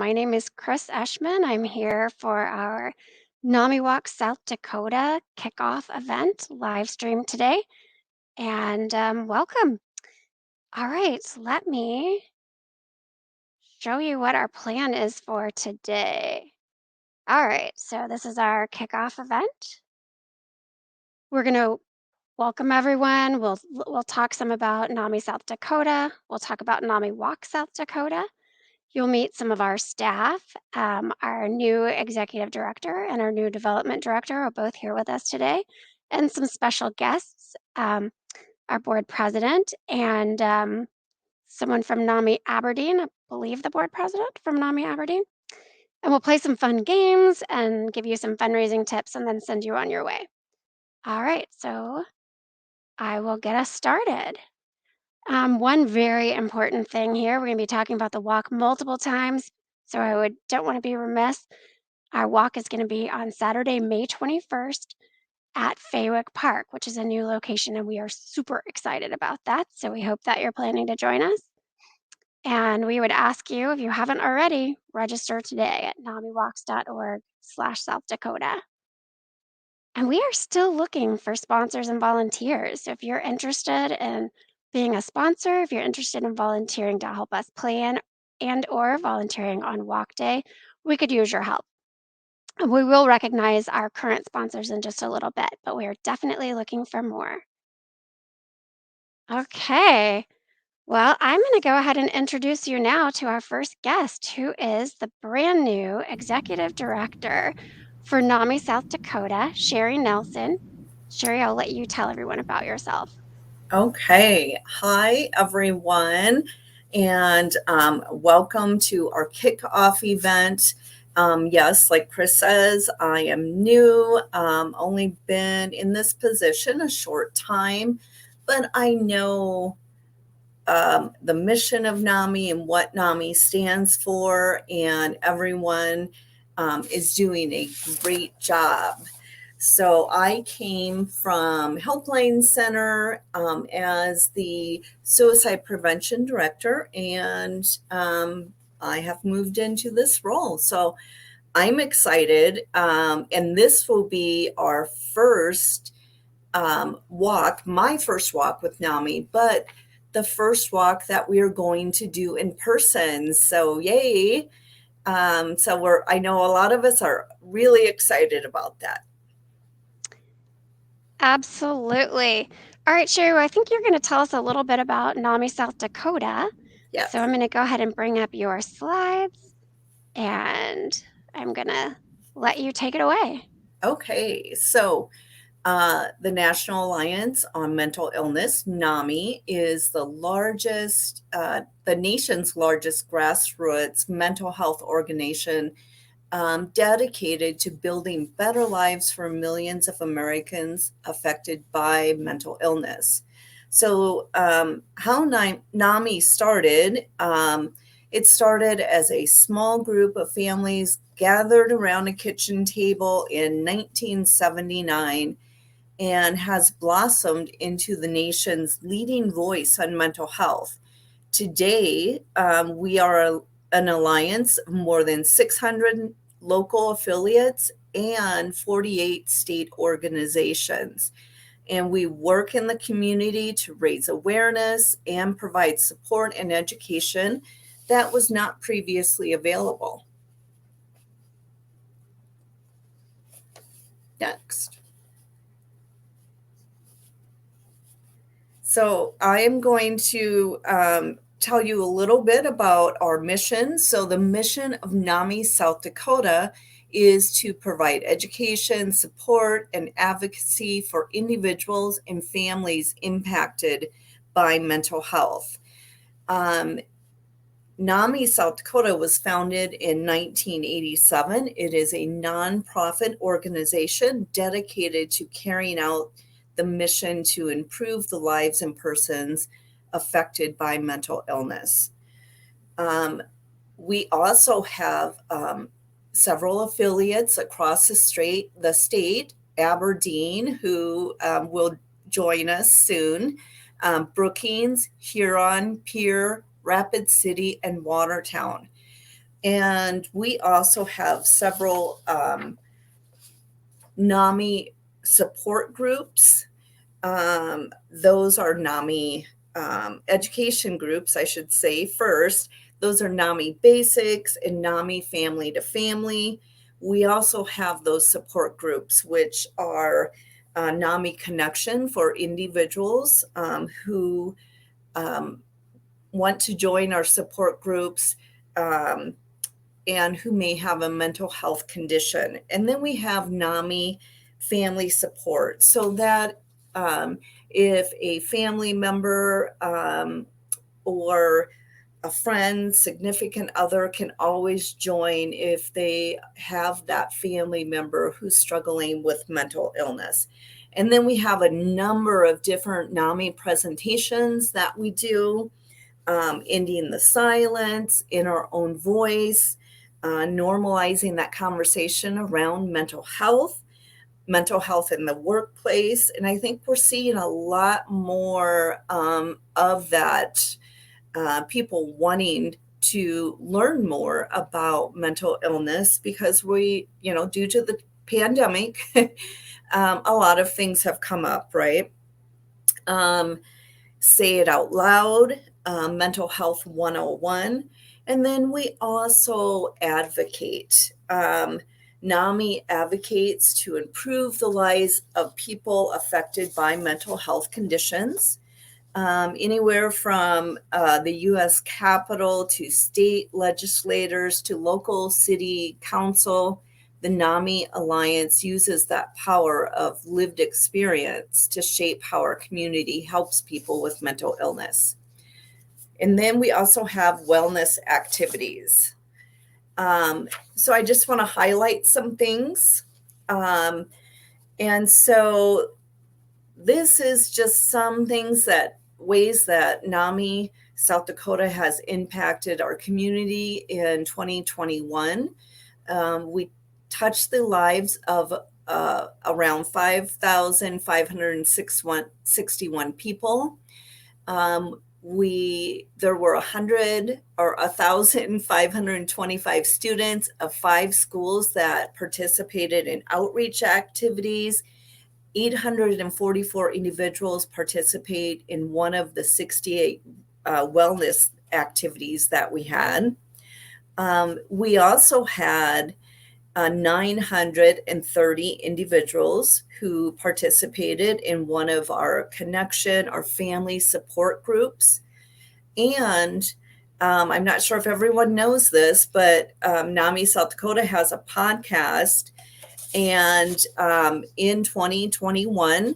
My name is Chris Eshman. I'm here for our NAMIWalks South Dakota Kickoff event live stream today. And welcome. All right, let me show you what our plan is for today. All right, so this is our kickoff event. We're going to welcome everyone. We'll talk some about NAMI South Dakota. We'll talk about NAMIWalks South Dakota. You'll meet some of our staff. Our new executive director and our new development director are both here with us today, and some special guests, our board president and someone from NAMI Aberdeen, I believe the board president from NAMI Aberdeen. And we'll play some fun games and give you some fundraising tips and then send you on your way. All right, so I will get us started. One very important thing here, we're going to be talking about the walk multiple times, so don't want to be remiss. Our walk is going to be on Saturday, May 21st at Faywick Park, which is a new location, and we are super excited about that. So we hope that you're planning to join us. And we would ask you, if you haven't already, register today at namiwalks.org/South Dakota. And we are still looking for sponsors and volunteers. So if you're interested in being a sponsor, if you're interested in volunteering to help us plan and or volunteering on walk day, we could use your help. And we will recognize our current sponsors in just a little bit, but we are definitely looking for more. Okay. Well, I'm going to go ahead and introduce you now to our first guest, who is the brand new executive director for NAMI South Dakota, Sherry Nelson. Sherry, I'll let you tell everyone about yourself. Okay. Hi, everyone, and welcome to our kickoff event. Yes, like Chris says, I am new, only been in this position a short time, but I know the mission of NAMI and what NAMI stands for, and everyone is doing a great job. So I came from Helpline Center as the suicide prevention director, and I have moved into this role. So I'm excited, and this will be our first walk, my first walk with NAMI, but the first walk that we are going to do in person. So yay. I know a lot of us are really excited about that. Absolutely. All right, Sherry, well, I think you're going to tell us a little bit about NAMI South Dakota. Yes. So I'm going to go ahead and bring up your slides, and I'm going to let you take it away. Okay. So the National Alliance on Mental Illness, NAMI, is the nation's largest grassroots mental health organization dedicated to building better lives for millions of Americans affected by mental illness. So, how NAMI started, it started as a small group of families gathered around a kitchen table in 1979 and has blossomed into the nation's leading voice on mental health. Today, we are an alliance of more than 600 local affiliates and 48 state organizations. And we work in the community to raise awareness and provide support and education that was not previously available. Next. So I am going to tell you a little bit about our mission. So the mission of NAMI South Dakota is to provide education, support, and advocacy for individuals and families impacted by mental health. NAMI South Dakota was founded in 1987. It is a nonprofit organization dedicated to carrying out the mission to improve the lives and persons affected by mental illness. We also have several affiliates across the state, Aberdeen, who will join us soon, Brookings, Huron, Pierre, Rapid City, and Watertown. And we also have several NAMI support groups. Those are NAMI education groups, I should say first. Those are NAMI Basics and NAMI Family to Family. We also have those support groups, which are NAMI Connection for individuals who want to join our support groups and who may have a mental health condition. And then we have NAMI Family Support, so that if a family member or a friend, significant other can always join if they have that family member who's struggling with mental illness. And then we have a number of different NAMI presentations that we do, ending the silence in our own voice, normalizing that conversation around mental health in the workplace. And I think we're seeing a lot more of that, people wanting to learn more about mental illness because we, due to the pandemic, a lot of things have come up, right? Say It Out Loud, Mental Health 101. And then we also advocate. NAMI advocates to improve the lives of people affected by mental health conditions, anywhere from the U.S. Capitol to state legislators to local city council. The NAMI Alliance uses that power of lived experience to shape how our community helps people with mental illness. And then we also have wellness activities. So I just want to highlight some things. And so this is just some ways that NAMI South Dakota has impacted our community in 2021. We touched the lives of around 5,561 people. There were 1,525 students of 5 schools that participated in outreach activities. 844 individuals participate in one of the 68 wellness activities that we had. We also had 930 individuals who participated in one of our connection or family support groups. And I'm not sure if everyone knows this, but NAMI South Dakota has a podcast. And in 2021,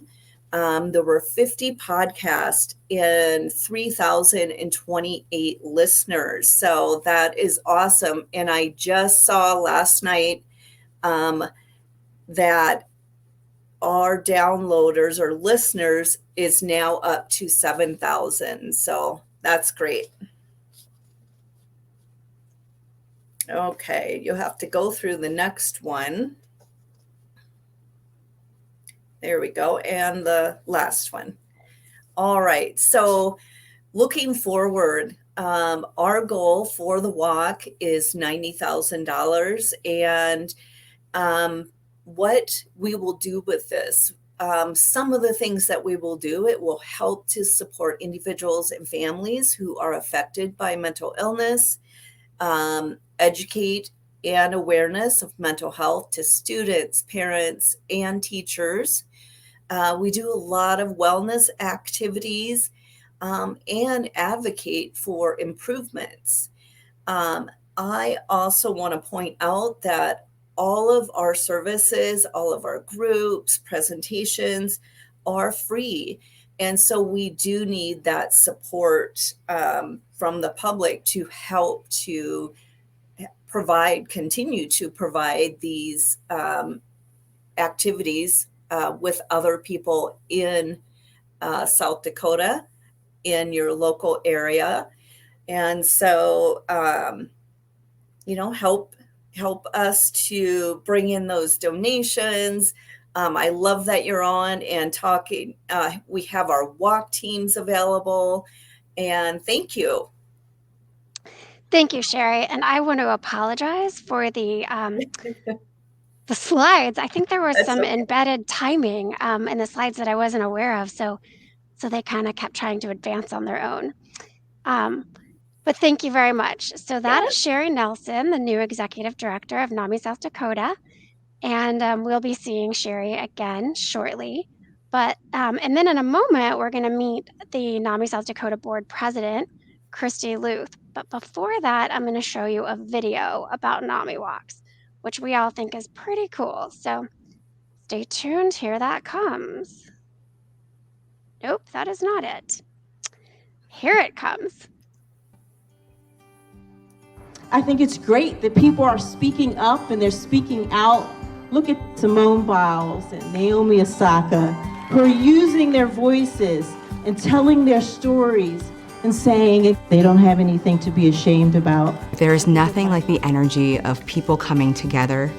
there were 50 podcasts and 3,028 listeners. So that is awesome. And I just saw last night that our downloaders or listeners is now up to 7,000. So that's great. Okay, you'll have to go through the next one. There we go. And the last one. All right. So looking forward, our goal for the walk is $90,000. And what we will do with this, some of the things that we will do, it will help to support individuals and families who are affected by mental illness, educate and awareness of mental health to students, parents, and teachers. We do a lot of wellness activities and advocate for improvements. I also want to point out that all of our services, all of our groups, presentations are free. And so we do need that support from the public to help to continue to provide these activities with other people in South Dakota, in your local area. And so, help us to bring in those donations. I love that you're on and talking. We have our walk teams available. And thank you. Thank you, Sherry, and I want to apologize for the slides. I think there was That's some okay. embedded timing, in the slides that I wasn't aware of, so they kinda kept trying to advance on their own. Um, but thank you very much. So that is Yes. Sherry Nelson, the new executive director of NAMI South Dakota, and, we'll be seeing Sherry again shortly. But, and then in a moment, we're gonna meet the NAMI South Dakota board president, Christy Luth. But before that, I'm gonna show you a video about NAMIWalks, which we all think is pretty cool. So stay tuned, here that comes. Nope, that is not it. Here it comes. I think it's great that people are speaking up and they're speaking out. Look at Simone Biles and Naomi Osaka, who are using their voices and telling their stories and saying they don't have anything to be ashamed about. There is nothing like the energy of people coming together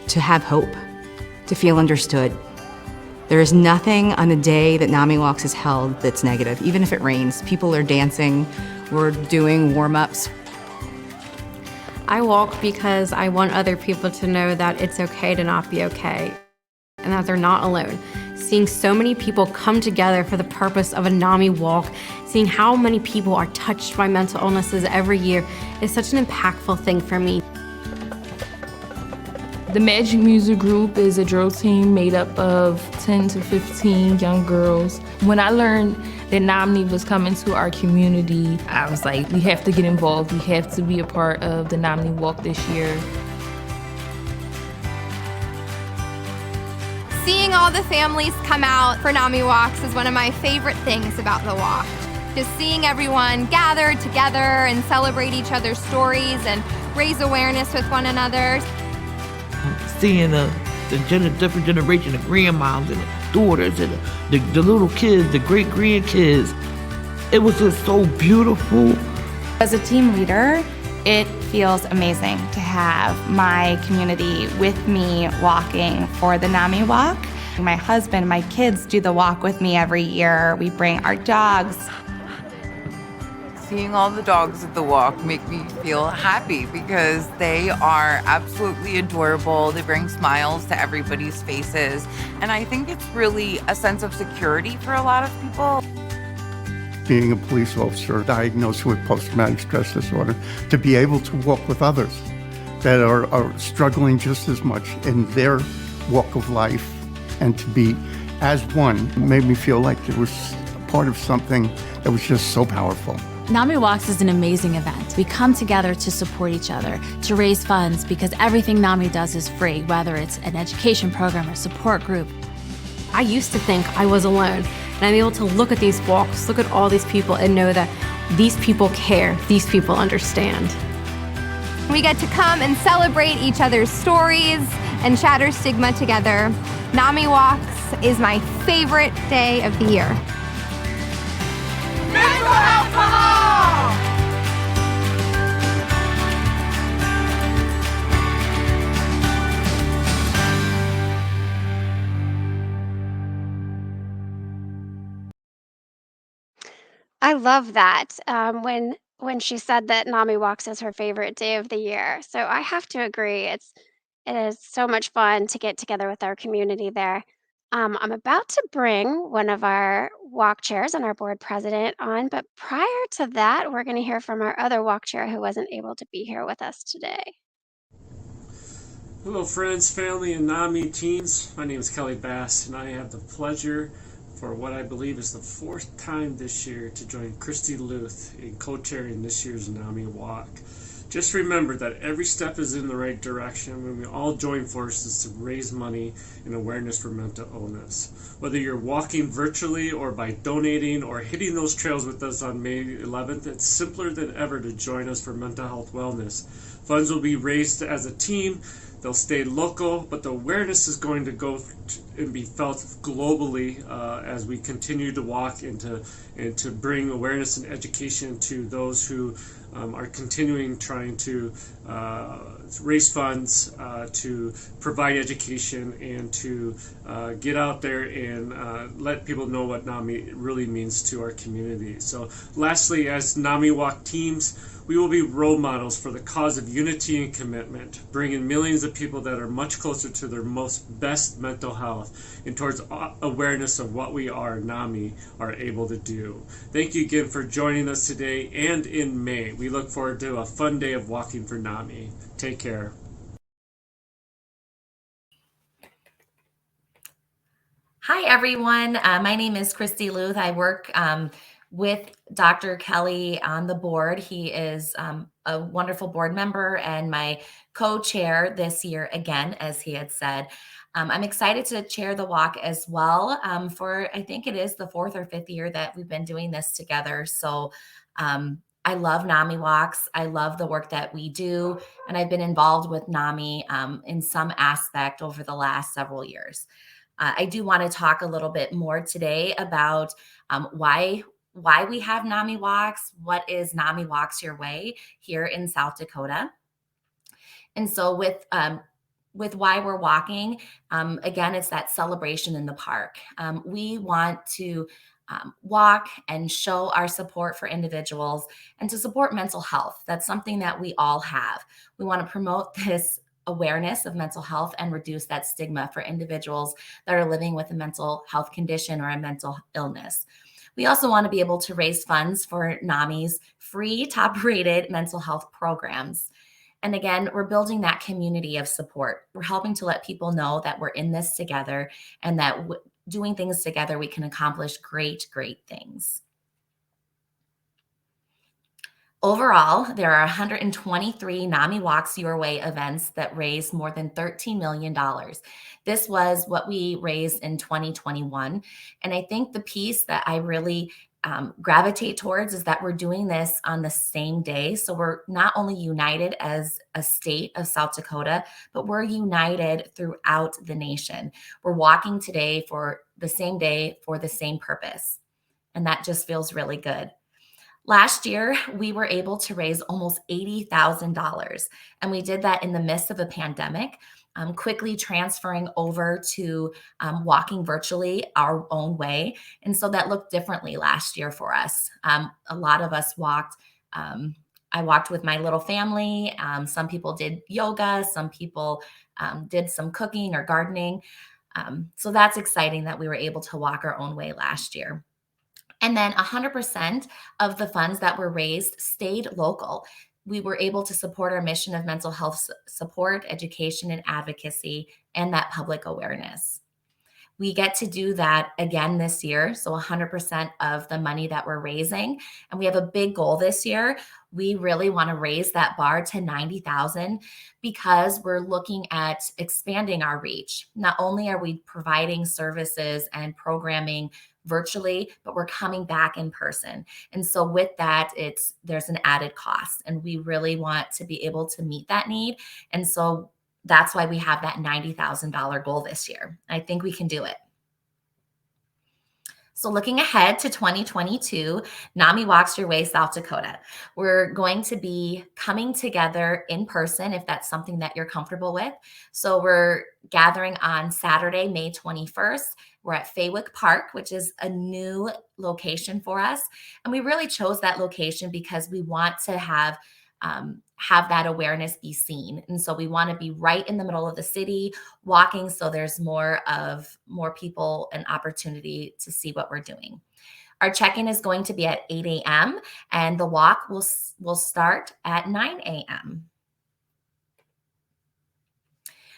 to have hope, to feel understood. There is nothing on the day that NAMIWalks is held that's negative. Even if it rains, people are dancing, we're doing warm-ups. I walk because I want other people to know that it's okay to not be okay and that they're not alone. Seeing so many people come together for the purpose of a NAMI walk, seeing how many people are touched by mental illnesses every year is such an impactful thing for me. The Magic Music Group is a drill team made up of 10 to 15 young girls. When I learned that NAMI was coming to our community, I was like, we have to get involved. We have to be a part of the NAMI Walk this year. Seeing all the families come out for NAMIWalks is one of my favorite things about the walk. Just seeing everyone gather together and celebrate each other's stories and raise awareness with one another. Seeing the different generation of grandmoms and the daughters and the little kids, the great grandkids, it was just so beautiful. As a team leader, it feels amazing to have my community with me walking for the NAMI Walk. My husband, my kids do the walk with me every year. We bring our dogs. Seeing all the dogs at the walk make me feel happy because they are absolutely adorable. They bring smiles to everybody's faces. And I think it's really a sense of security for a lot of people. Being a police officer diagnosed with post-traumatic stress disorder, to be able to walk with others that are struggling just as much in their walk of life and to be as one made me feel like it was part of something that was just so powerful. NAMIWalks is an amazing event. We come together to support each other, to raise funds, because everything NAMI does is free, whether it's an education program or support group. I used to think I was alone, and I'm able to look at these walks, look at all these people, and know that these people care, these people understand. We get to come and celebrate each other's stories and shatter stigma together. NAMIWalks is my favorite day of the year. Mental health for all! I love that, when she said that NAMIWalks is her favorite day of the year. So I have to agree, it is so much fun to get together with our community there. I'm about to bring one of our walk chairs and our board president on, but prior to that, we're gonna hear from our other walk chair who wasn't able to be here with us today. Hello friends, family, and NAMI teens. My name is Kelly Bass, and I have the pleasure for what I believe is the 4th time this year to join Christy Luth in co-chairing this year's NAMI Walk. Just remember that every step is in the right direction when we all join forces to raise money and awareness for mental illness. Whether you're walking virtually or by donating or hitting those trails with us on May 11th, it's simpler than ever to join us for mental health wellness. Funds will be raised as a team They'll stay local, but the awareness is going to go and be felt globally as we continue to walk and to bring awareness and education to those who are continuing trying to raise funds, to provide education, and to get out there and let people know what NAMI really means to our community. So lastly, as NAMIWalk teams, we will be role models for the cause of unity and commitment, bringing millions of people that are much closer to their best mental health and towards awareness of what we are, NAMI, are able to do. Thank you again for joining us today and in May. We look forward to a fun day of walking for NAMI. Take care. Hi, everyone. My name is Christy Luth. I work with Dr. Kelly on the board. He is a wonderful board member and my co-chair this year, again, as he had said. I'm excited to chair the walk as well for, I think it is the 4th or 5th year that we've been doing this together. So I love NAMIWalks. I love the work that we do, and I've been involved with NAMI in some aspect over the last several years. I do want to talk a little bit more today about why we have NAMIWalks, what is NAMIWalks Your Way here in South Dakota. And so with why we're walking, again, it's that celebration in the park. We want to walk and show our support for individuals and to support mental health. That's something that we all have. We want to promote this awareness of mental health and reduce that stigma for individuals that are living with a mental health condition or a mental illness. We also want to be able to raise funds for NAMI's free top-rated mental health programs. And again, we're building that community of support. We're helping to let people know that we're in this together and that doing things together, we can accomplish great, great things. Overall, there are 123 NAMIWalks Your Way events that raised more than $13 million. This was what we raised in 2021. And I think the piece that I really gravitate towards is that we're doing this on the same day. So we're not only united as a state of South Dakota, but we're united throughout the nation. We're walking today for the same day for the same purpose. And that just feels really good. Last year, we were able to raise almost $80,000, and we did that in the midst of a pandemic, quickly transferring over to walking virtually our own way. And so that looked differently last year for us. A lot of us walked. I walked with my little family. Some people did yoga. Some people did some cooking or gardening. So that's exciting that we were able to walk our own way last year. And then 100% of the funds that were raised stayed local. We were able to support our mission of mental health support, education, and advocacy, and that public awareness. We get to do that again this year. So 100% of the money that we're raising. And we have a big goal this year. We really want to raise that bar to 90,000 because we're looking at expanding our reach. Not only are we providing services and programming virtually, but we're coming back in person. And so with that, there's an added cost, and we really want to be able to meet that need. And so that's why we have that $90,000 goal this year. I think we can do it. So looking ahead to 2022, NAMIWalks Your Way South Dakota. We're going to be coming together in person if that's something that you're comfortable with. So we're gathering on Saturday, May 21st. We're at Faywick Park, which is a new location for us. And we really chose that location because we want to have that awareness be seen. And so we want to be right in the middle of the city walking. So there's more people and opportunity to see what we're doing. Our check-in is going to be at 8 a.m. and the walk will start at 9 a.m.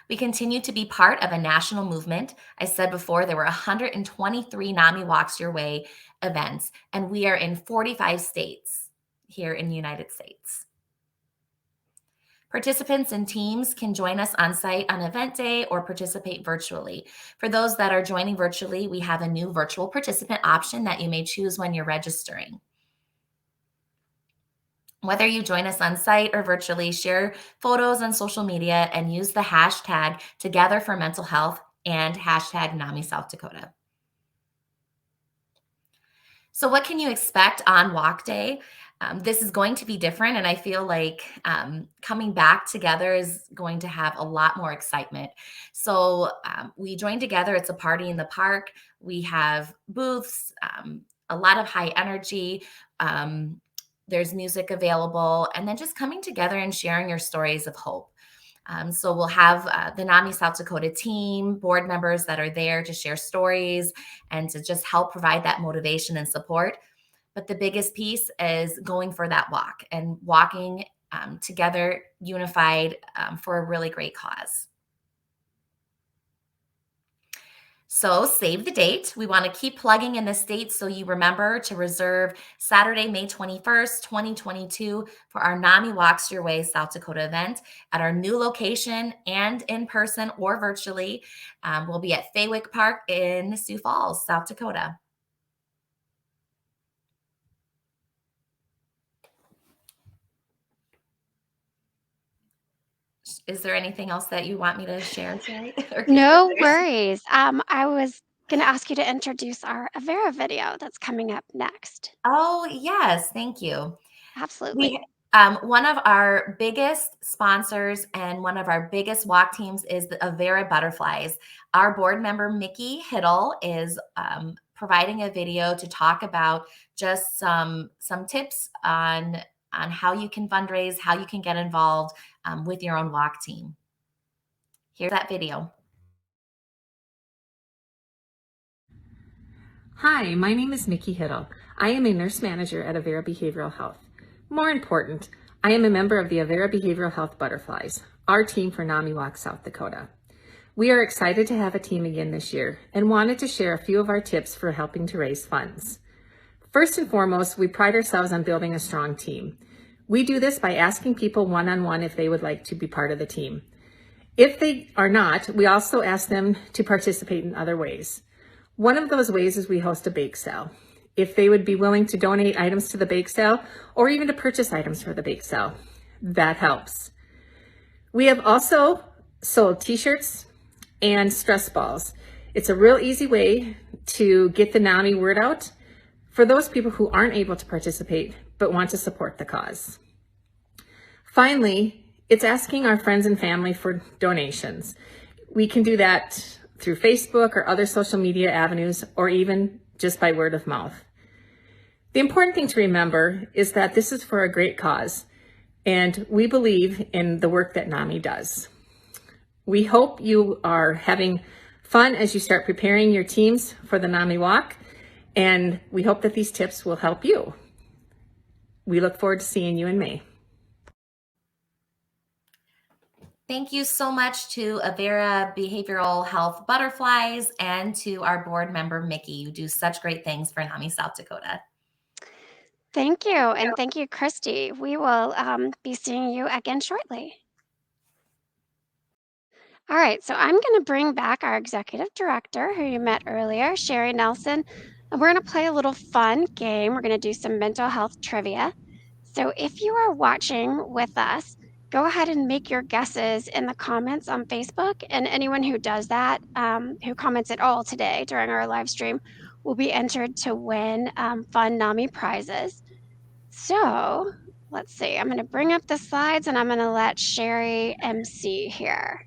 We continue to be part of a national movement. I said before, there were 123 NAMIWalks Your Way events, and we are in 45 states here in the United States. Participants and teams can join us on site on event day or participate virtually. For those that are joining virtually, we have a new virtual participant option that you may choose when you're registering. Whether you join us on site or virtually, share photos on social media and use the hashtag Together for Mental Health and hashtag NAMI South Dakota. So what can you expect on Walk Day? This is going to be different, and I feel like coming back together is going to have a lot more excitement. So we join together. It's a party in the park. We have booths, a lot of high energy. There's music available, and then just coming together and sharing your stories of hope. So we'll have the NAMI South Dakota team, board members that are there to share stories and to just help provide that motivation and support. But the biggest piece is going for that walk and walking together, unified for a really great cause. So save the date. We want to keep plugging in this date so you remember to reserve Saturday, May 21st, 2022 for our NAMI Walks Your Way South Dakota event at our new location and in person or virtually. We'll be at Faywick Park in Sioux Falls, South Dakota. Is there anything else that you want me to share, Sherry? No worries. I was going to ask you to introduce our Avera video that's coming up next. Oh, yes. Thank you. Absolutely. One of our biggest sponsors and one of our biggest walk teams is the Avera Butterflies. Our board member, Mickey Hiddle, is providing a video to talk about just some tips on how you can fundraise, how you can get involved with your own walk team. Here's that video. Hi, my name is Nikki Hiddle. I am a nurse manager at Avera Behavioral Health. More important, I am a member of the Avera Behavioral Health Butterflies, our team for NAMIWalks South Dakota. We are excited to have a team again this year and wanted to share a few of our tips for helping to raise funds. First and foremost, we pride ourselves on building a strong team. We do this by asking people one-on-one if they would like to be part of the team. If they are not, we also ask them to participate in other ways. One of those ways is we host a bake sale. If they would be willing to donate items to the bake sale or even to purchase items for the bake sale, that helps. We have also sold t-shirts and stress balls. It's a real easy way to get the NAMI word out for those people who aren't able to participate but want to support the cause. Finally, it's asking our friends and family for donations. We can do that through Facebook or other social media avenues, or even just by word of mouth. The important thing to remember is that this is for a great cause, and we believe in the work that NAMI does. We hope you are having fun as you start preparing your teams for the NAMI Walk, and we hope that these tips will help you. We look forward to seeing you in May. Thank you so much to Avera Behavioral Health Butterflies and to our board member, Mickey. You do such great things for NAMI South Dakota. Thank you. And thank you, Christy. We will be seeing you again shortly. All right, so I'm going to bring back our executive director who you met earlier, Sherry Nelson, and we're going to play a little fun game. We're going to do some mental health trivia. So if you are watching with us, go ahead and make your guesses in the comments on Facebook, and anyone who does that, who comments at all today during our live stream, will be entered to win fun NAMI prizes. So let's see, I'm going to bring up the slides and I'm going to let Sherry MC here.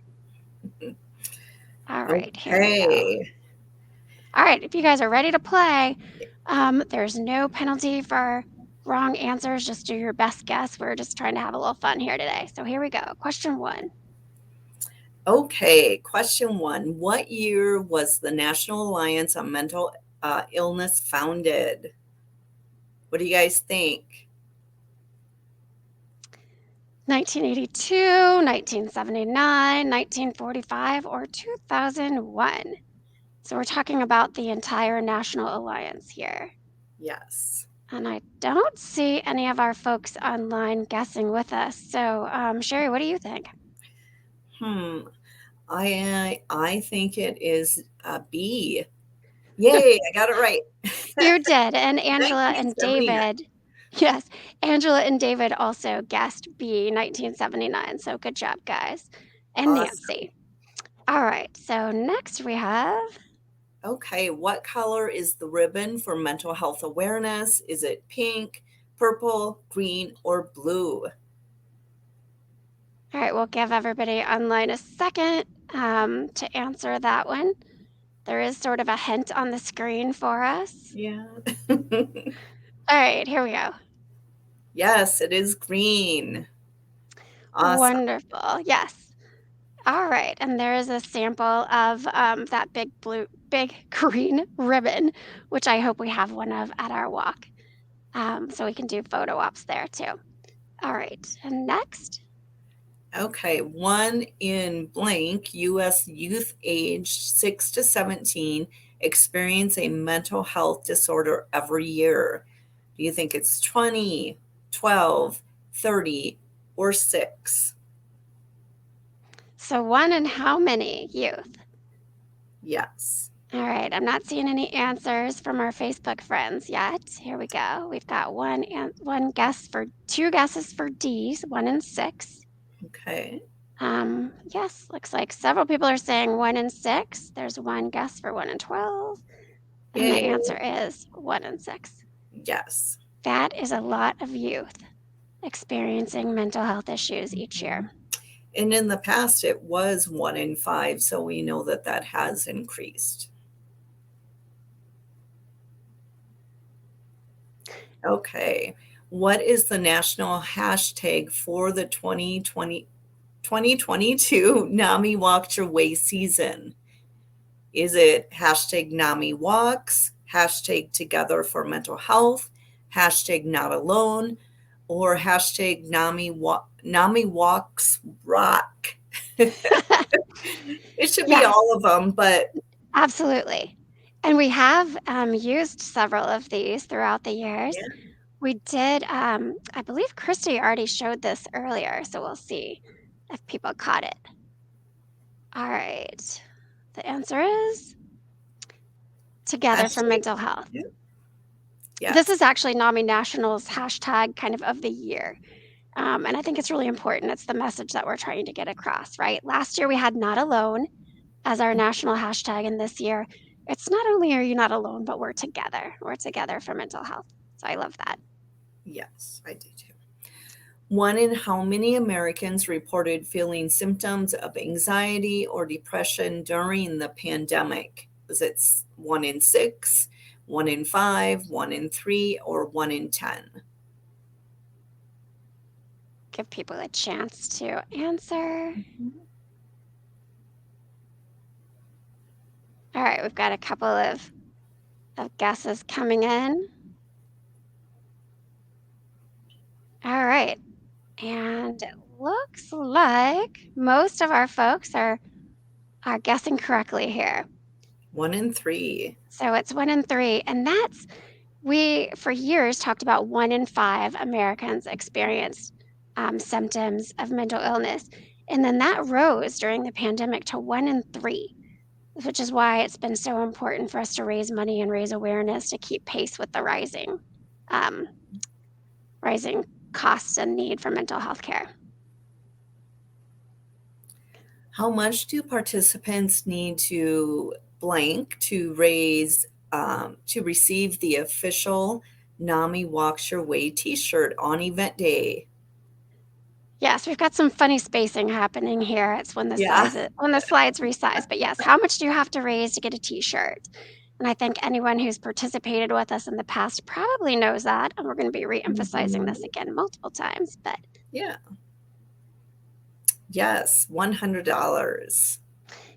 All right, here we go. All right, if you guys are ready to play, there's no penalty for wrong answers. Just do your best guess. We're just trying to have a little fun here today. So here we go. Question 1. Okay, question 1. What year was the National Alliance on Mental Illness founded? What do you guys think? 1982, 1979, 1945, or 2001? So we're talking about the entire National Alliance here. Yes. And I don't see any of our folks online guessing with us. So, Sherry, what do you think? I think it is B. Yay, I got it right. You did. And Angela and David Yes, Angela and David also guessed B, 1979. So good job, guys. And Awesome. Nancy. All right, so next we have Okay, what color is the ribbon for mental health awareness? Is it pink, purple, green, or blue? All right, we'll give everybody online a second to answer that one. There is sort of a hint on the screen for us. Yeah. All right, here we go. Yes, it is green. Awesome. Wonderful. Yes. All right, and there is a sample of that big green ribbon, which I hope we have one of at our walk, so we can do photo ops there too. All right, and next. Okay, one in blank, U.S. youth aged 6 to 17 experience a mental health disorder every year. Do you think it's 20, 12, 30, or 6? So one in how many youth? Yes. All right, I'm not seeing any answers from our Facebook friends yet. Here we go. We've got two guesses for D's, 1 and 6. Okay. Yes, looks like several people are saying 1 and 6. There's one guess for 1 and 12. And the Yay. answer is 1 and 6. Yes. That is a lot of youth experiencing mental health issues each year. And in the past, it was 1 in 5, so we know that that has increased. Okay. What is the national hashtag for the 2022 NAMI Walk Your Way season? Is it hashtag NAMIWalks, hashtag Together for Mental Health, hashtag Not Alone, or hashtag NAMIWalks Rock? It should be Yes. all of them, but Absolutely. And we have used several of these throughout the years. yeah. We did, I believe Christy already showed this earlier, so we'll see if people caught it. All right. The answer is Together for Hashtag- Mental Health. Yeah. Yes. This is actually NAMI National's hashtag kind of the year. And I think it's really important. It's the message that we're trying to get across, right? Last year we had Not Alone as our national hashtag, and this year it's not only are you not alone, but we're together. We're together for mental health. So I love that. Yes, I do too. One in how many Americans reported feeling symptoms of anxiety or depression during the pandemic? Was it 1 in 6, 1 in 5, 1 in 3, or 1 in 10? Give people a chance to answer. All right, we've got a couple of guesses coming in. All right. And it looks like most of our folks are guessing correctly here. 1 in 3. So it's 1 in 3. And we, for years, talked about 1 in 5 Americans experienced symptoms of mental illness. And then that rose during the pandemic to 1 in 3, which is why it's been so important for us to raise money and raise awareness to keep pace with the rising costs and need for mental health care. How much do participants need to blank to raise to receive the official NAMI Walks Your Way t-shirt on event day? Yes, we've got some funny spacing happening here. It's when the slides resize. But yes, how much do you have to raise to get a t-shirt? And I think anyone who's participated with us in the past probably knows that. And we're going to be re-emphasizing this again multiple times. But yeah. Yes, $100.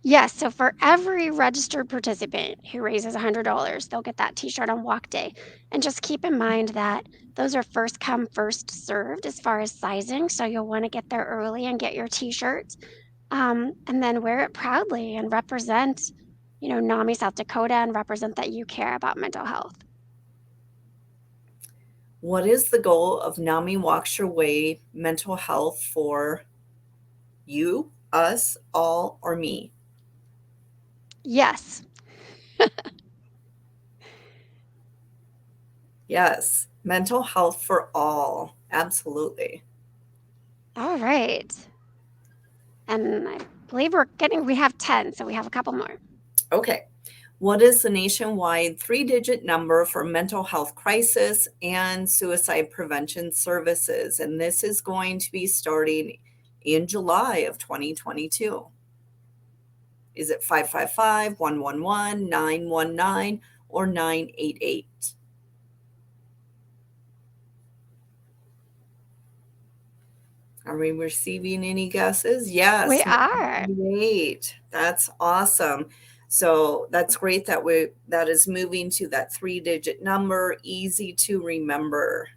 yes, so for every registered participant who raises $100, they'll get that t-shirt on walk day. And just keep in mind that those are first come, first served as far as sizing. So you'll want to get there early and get your t-shirt, and then wear it proudly and represent, NAMI South Dakota, and represent that you care about mental health. What is the goal of NAMI Walks Your Way mental health for you, us, all, or me? Yes. Yes. Mental health for all. Absolutely. All right. And I believe we have 10, so we have a couple more. Okay. What is the nationwide 3-digit number for mental health crisis and suicide prevention services? And this is going to be starting in July of 2022. Is it 555, 111, 919, or 988? Are we receiving any guesses? Yes. We are. 988. That's awesome. So that's great that that is moving to that 3-digit number, easy to remember.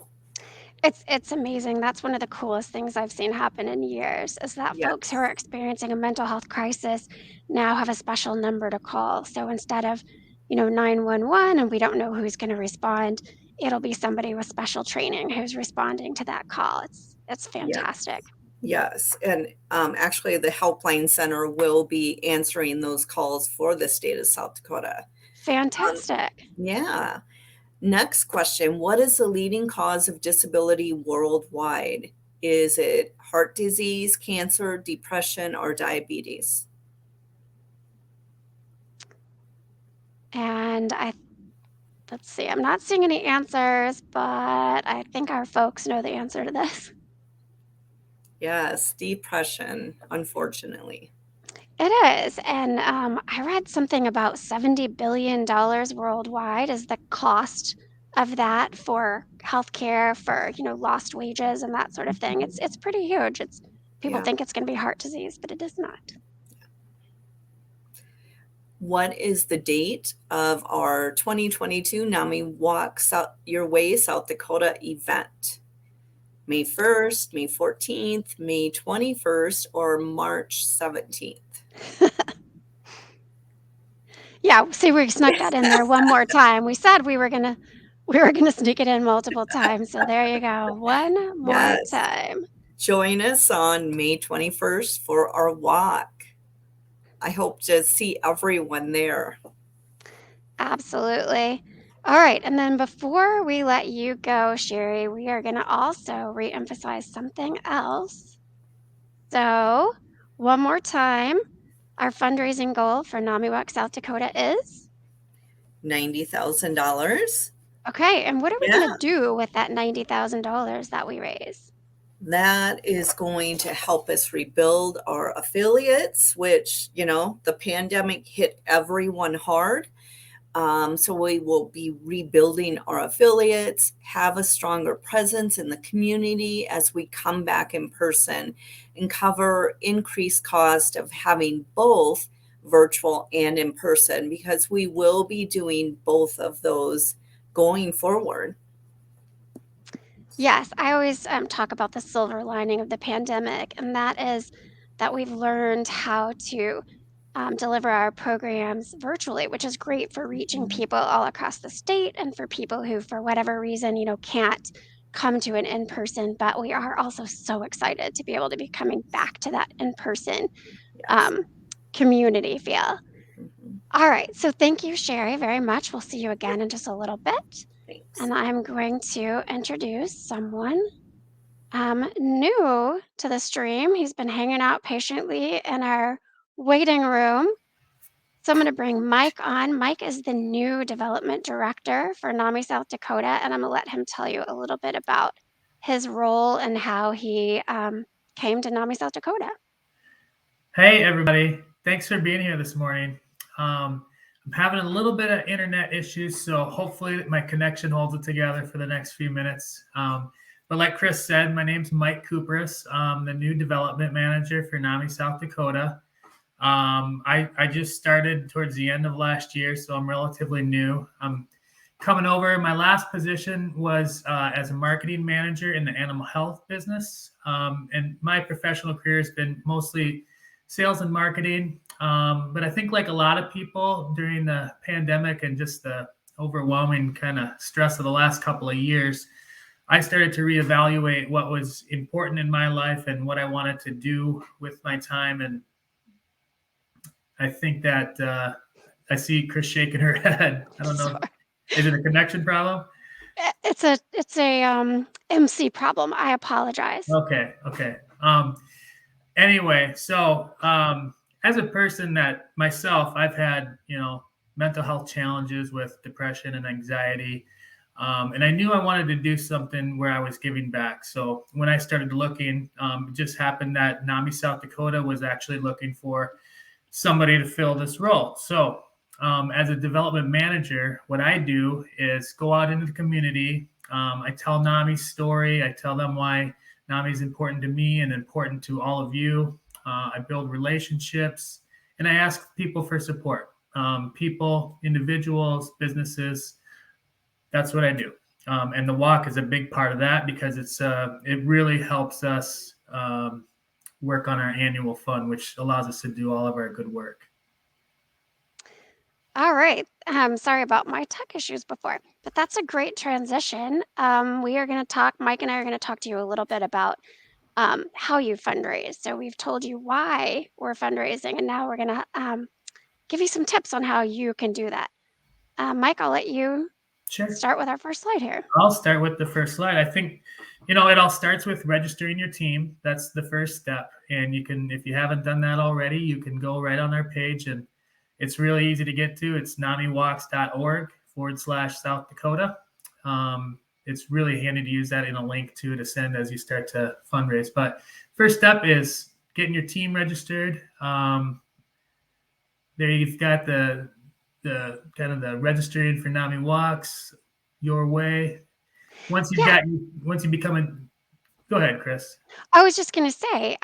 It's amazing. That's one of the coolest things I've seen happen in years is that folks who are experiencing a mental health crisis now have a special number to call. So instead of, 911 and we don't know who's going to respond, it'll be somebody with special training who's responding to that call. It's fantastic. Yes. And actually, the Helpline Center will be answering those calls for the state of South Dakota. Fantastic. Yeah. Next question. What is the leading cause of disability worldwide? Is it heart disease, cancer, depression, or diabetes? And let's see, I'm not seeing any answers, but I think our folks know the answer to this. Yes, depression, unfortunately. It is. And I read something about $70 billion worldwide is the cost of that for healthcare, for, lost wages and that sort of thing. It's pretty huge. People think it's going to be heart disease, but it is not. What is the date of our 2022 NAMIWalks Your Way South Dakota event? May 1st, May 14th, May 21st, or March 17th? Yeah, see, we snuck that in there one more time. We said we were gonna sneak it in multiple times. So there you go. One more time. Join us on May 21st for our walk. I hope to see everyone there. Absolutely. All right. And then before we let you go, Sherry, we are going to also reemphasize something else. So, one more time, our fundraising goal for NAMIWalks South Dakota is $90,000. Okay. And what are we going to do with that $90,000 that we raise? That is going to help us rebuild our affiliates, which, the pandemic hit everyone hard. So we will be rebuilding our affiliates, have a stronger presence in the community as we come back in person, and cover increased cost of having both virtual and in person, because we will be doing both of those going forward. Yes, I always talk about the silver lining of the pandemic, and that is that we've learned how to deliver our programs virtually, which is great for reaching people all across the state and for people who, for whatever reason, can't come to an in-person. But we are also so excited to be able to be coming back to that in-person community feel. All right. So thank you, Sherry, very much. We'll see you again in just a little bit. Thanks. And I'm going to introduce someone new to the stream. He's been hanging out patiently in our waiting room. So I'm going to bring Mike on. Mike is the new development director for NAMI South Dakota, and I'm going to let him tell you a little bit about his role and how he came to NAMI South Dakota. Hey, everybody. Thanks for being here this morning. I'm having a little bit of internet issues, so hopefully my connection holds it together for the next few minutes. But like Chris said, my name's Mike Kupris. I'm the new development manager for NAMI South Dakota. I just started towards the end of last year, so I'm relatively new. I'm coming over. My last position was as a marketing manager in the animal health business. And my professional career has been mostly sales and marketing. But I think like a lot of people during the pandemic and just the overwhelming kind of stress of the last couple of years, I started to reevaluate what was important in my life and what I wanted to do with my time. And I think that I see Chris shaking her head. I don't know. Is it a connection problem? It's a MC problem. I apologize. Okay. Anyway, so as a person that myself, I've had, mental health challenges with depression and anxiety. And I knew I wanted to do something where I was giving back. So when I started looking, it just happened that NAMI South Dakota was actually looking for somebody to fill this role. So as a development manager, what I do is go out into the community. I tell NAMI's story. I tell them why NAMI is important to me and important to all of you. I build relationships and I ask people for support. People, individuals, businesses. That's what I do. And the walk is a big part of that because it really helps us work on our annual fund, which allows us to do all of our good work. All right. Sorry about my tech issues before, but that's a great transition. We are going to talk, Mike and I are going to talk to you a little bit about how you fundraise. So we've told you why we're fundraising, and now we're going to give you some tips on how you can do that. Mike, I'll let you start with our first slide here. I'll start with the first slide. I think, it all starts with registering your team. That's the first step. And you can, if you haven't done that already, you can go right on our page and it's really easy to get to. It's NAMIWalks.org/South Dakota. It's really handy to use that in a link too to send as you start to fundraise. But first step is getting your team registered. There you've got the kind of the registering for NAMIWalks your way. Once you become go ahead, Chris. I was just going to say,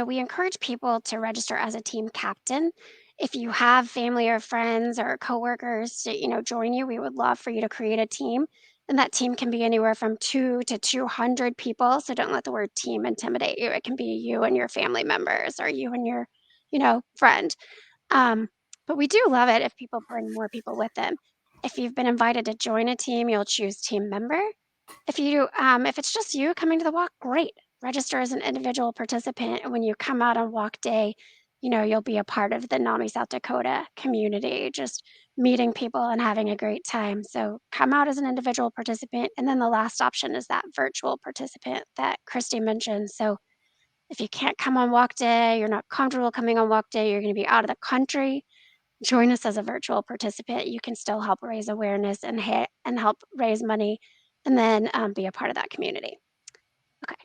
we encourage people to register as a team captain. If you have family or friends or coworkers to, join you, we would love for you to create a team. And that team can be anywhere from 2 to 200 people. So don't let the word team intimidate you. It can be you and your family members or you and your, friend. But we do love it if people bring more people with them. If you've been invited to join a team, you'll choose team member. If it's just you coming to the walk, great. Register as an individual participant, and when you come out on walk day, you'll be a part of the NAMI South Dakota community, just meeting people and having a great time. So come out as an individual participant, and then the last option is that virtual participant that Christy mentioned. So if you can't come on walk day, you're not comfortable coming on walk day, you're going to be out of the country, join us as a virtual participant. You can still help raise awareness and help raise money, and then be a part of that community. Okay.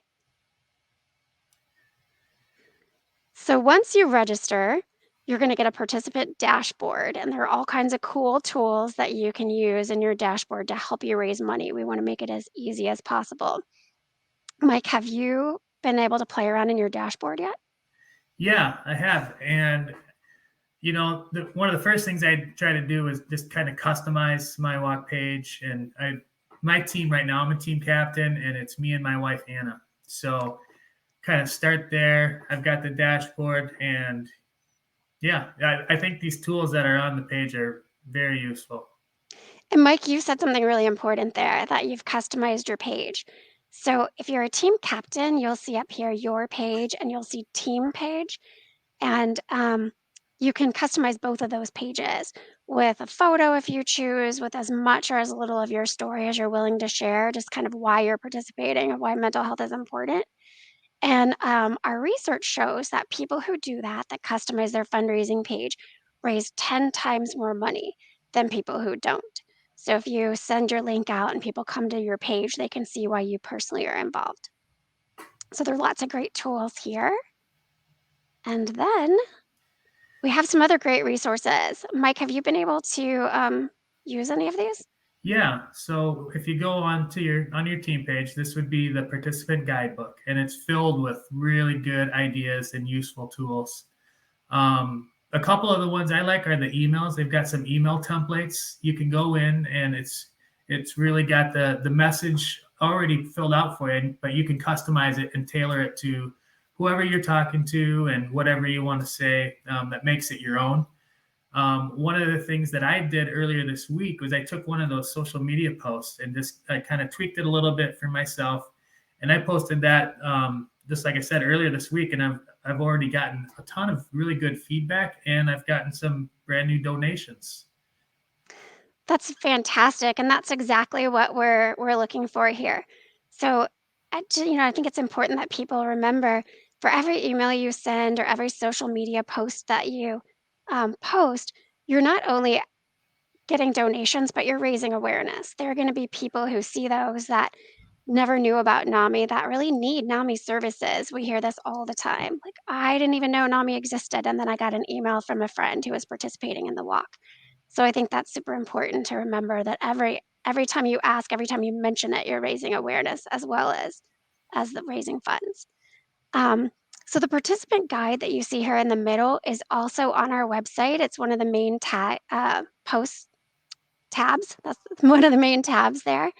So once you register, you're going to get a participant dashboard, and there are all kinds of cool tools that you can use in your dashboard to help you raise money. We want to make it as easy as possible. Mike, have you been able to play around in your dashboard yet? Yeah, I have. And one of the first things I try to do is just kind of customize my walk page. And my team right now, I'm a team captain, and it's me and my wife, Anna. So kind of start there. I've got the dashboard, and I think these tools that are on the page are very useful. And Mike, you said something really important there, that you've customized your page. So if you're a team captain, you'll see up here your page and you'll see team page. And you can customize both of those pages with a photo if you choose, with as much or as little of your story as you're willing to share, just kind of why you're participating and why mental health is important. And our research shows that people who do that customize their fundraising page, raise 10 times more money than people who don't. So if you send your link out and people come to your page, they can see why you personally are involved. So there are lots of great tools here. And then we have some other great resources. Mike, have you been able to use any of these? Yeah. So if you go on your team page, this would be the participant guidebook, and it's filled with really good ideas and useful tools. A couple of the ones I like are the emails. They've got some email templates. You can go in, and it's really got the message already filled out for you, but you can customize it and tailor it to whoever you're talking to and whatever you want to say, that makes it your own. One of the things that I did earlier this week was I took one of those social media posts and I kind of tweaked it a little bit for myself. And I posted that, just like I said earlier this week. And I've already gotten a ton of really good feedback, and I've gotten some brand new donations. That's fantastic, and that's exactly what we're looking for here. So, I think it's important that people remember for every email you send or every social media post that you post, you're not only getting donations, but you're raising awareness. There are going to be people who see those that never knew about NAMI that really need NAMI services. We hear this all the time. Like, I didn't even know NAMI existed. And then I got an email from a friend who was participating in the walk. So I think that's super important to remember that every time you ask, every time you mention it, you're raising awareness as well as the raising funds. Um, so the participant guide that you see here in the middle is also on our website. It's one of the main posts tabs. That's one of the main tabs there.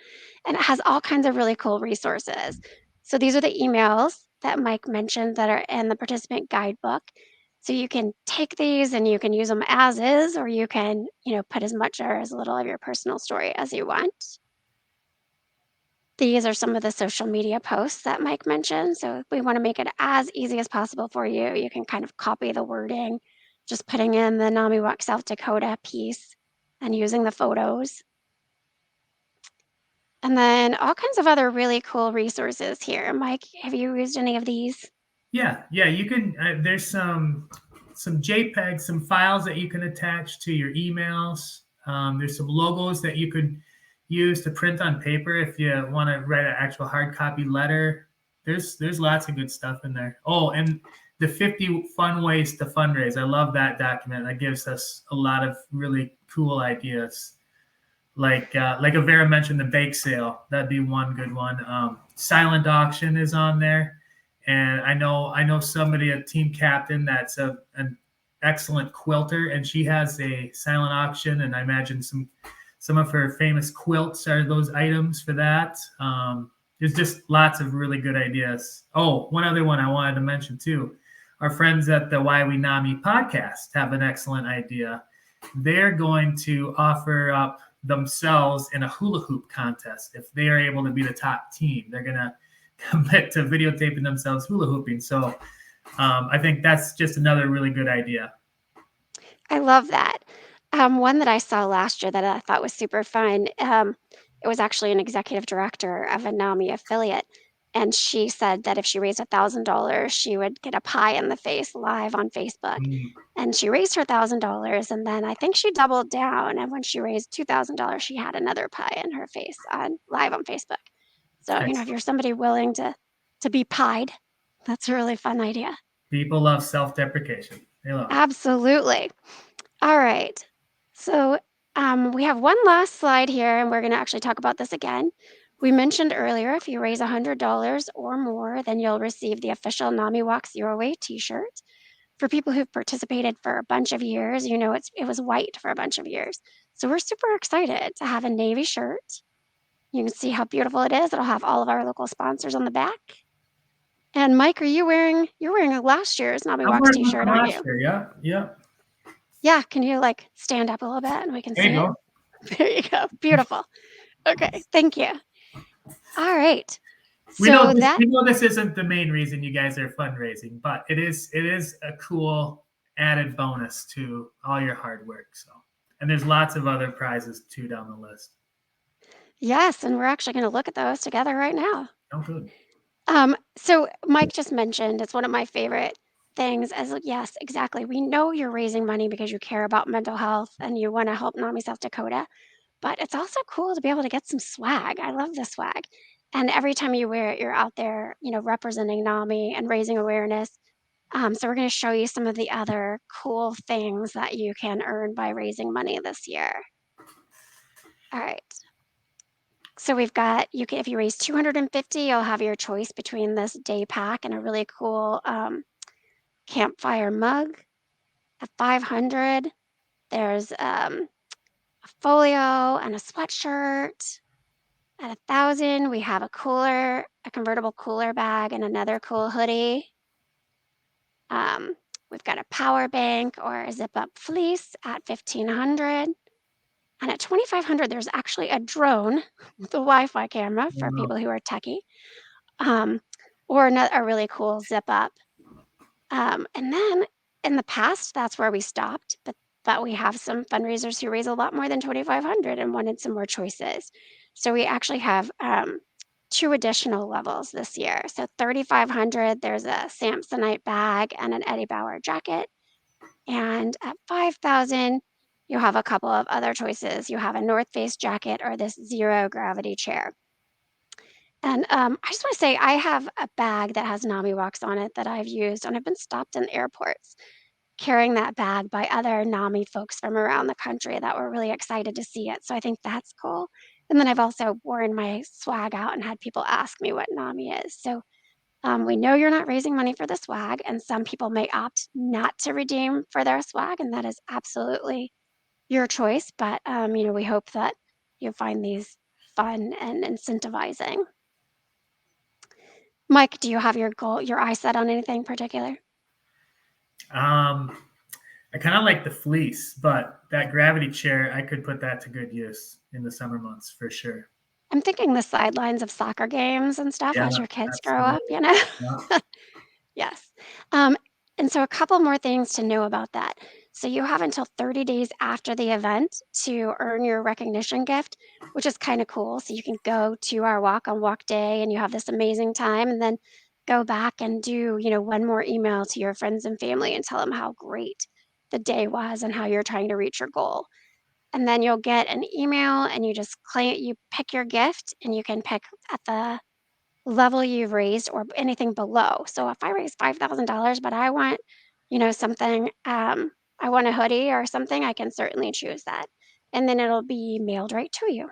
And it has all kinds of really cool resources. So these are the emails that Mike mentioned that are in the participant guidebook. So you can take these and you can use them as is, or you can, put as much or as little of your personal story as you want. These are some of the social media posts that Mike mentioned. So we want to make it as easy as possible for you. You can kind of copy the wording, just putting in the NAMIWalks South Dakota piece and using the photos. And then all kinds of other really cool resources here. Mike, have you used any of these? Yeah, you can. There's some JPEGs, some files that you can attach to your emails. There's some logos that you could use to print on paper if you want to write an actual hard copy letter. There's lots of good stuff in there. Oh, and the 50 fun ways to fundraise. I love that document. That gives us a lot of really cool ideas. Like Avera mentioned, the bake sale. That'd be one good one. Silent auction is on there. And I know somebody, a team captain, that's an excellent quilter, and she has a silent auction. And I imagine some of her famous quilts are those items for that. There's just lots of really good ideas. Oh, one other one I wanted to mention too. Our friends at the Why We NAMI podcast have an excellent idea. They're going to offer up themselves in a hula hoop contest. If they are able to be the top team, they're going to commit to videotaping themselves hula hooping. So I think that's just another really good idea. I love that. One that I saw last year that I thought was super fun. It was actually an executive director of a NAMI affiliate. And she said that if she raised $1,000, she would get a pie in the face live on Facebook. And she raised her $1,000. And then I think she doubled down. And when she raised $2,000, she had another pie in her face live on Facebook. So, if you're somebody willing to be pied, that's a really fun idea. People love self-deprecation. They love it. Absolutely. All right. So we have one last slide here, and we're going to actually talk about this again. We mentioned earlier, if you raise $100 or more, then you'll receive the official NAMIWalks Your Way t-shirt. For people who've participated for a bunch of years, it was white for a bunch of years. So we're super excited to have a navy shirt. You can see how beautiful it is. It'll have all of our local sponsors on the back. And Mike, you're wearing last year's NAMIWalks t-shirt, aren't you? Year, yeah. Yeah, can you stand up a little bit and we can see it? Go. There you go. Beautiful. Okay, thank you. All right. We know this isn't the main reason you guys are fundraising, but it is a cool added bonus to all your hard work. So, and there's lots of other prizes too down the list. Yes, and we're actually going to look at those together right now. Oh, good. So Mike just mentioned, it's one of my favorite things as yes, exactly. We know you're raising money because you care about mental health and you want to help NAMI South Dakota, but it's also cool to be able to get some swag. I love the swag. And every time you wear it, you're out there, representing NAMI and raising awareness. So we're going to show you some of the other cool things that you can earn by raising money this year. All right. So we've got, if you raise 250, you'll have your choice between this day pack and a really cool campfire mug. At 500, there's a folio and a sweatshirt. At 1,000, we have a convertible cooler bag and another cool hoodie. We've got a power bank or a zip-up fleece at 1,500. And at 2,500, there's actually a drone with a Wi-Fi camera for people who are techie, or a really cool zip-up. And then in the past, that's where we stopped. But but we have some fundraisers who raise a lot more than 2,500 and wanted some more choices. So we actually have 2 additional levels this year. So 3,500, there's a Samsonite bag and an Eddie Bauer jacket. And at 5,000, you have a couple of other choices. You have a North Face jacket or this zero gravity chair. And I just want to say, I have a bag that has NAMIWalks on it that I've used, and I've been stopped in airports carrying that bag by other NAMI folks from around the country that were really excited to see it. So I think that's cool. And then I've also worn my swag out and had people ask me what NAMI is. So we know you're not raising money for the swag, and some people may opt not to redeem for their swag, and that is absolutely your choice. But we hope that you find these fun and incentivizing. Mike, do you have your eye set on anything particular? I kind of like the fleece, but that gravity chair, I could put that to good use in the summer months for sure. I'm thinking the sidelines of soccer games and stuff Yeah, as your kids grow up, absolutely. Yeah. Yes. Um, and so a couple more things to know about that. So you have until 30 days after the event to earn your recognition gift, which is kind of cool. So you can go to our walk on walk day and you have this amazing time and then go back and do, one more email to your friends and family and tell them how great the day was and how you're trying to reach your goal. And then you'll get an email and you pick your gift and you can pick at the level you've raised or anything below. So if I raise $5,000, but I want, something, I want a hoodie or something, I can certainly choose that. And then it'll be mailed right to you.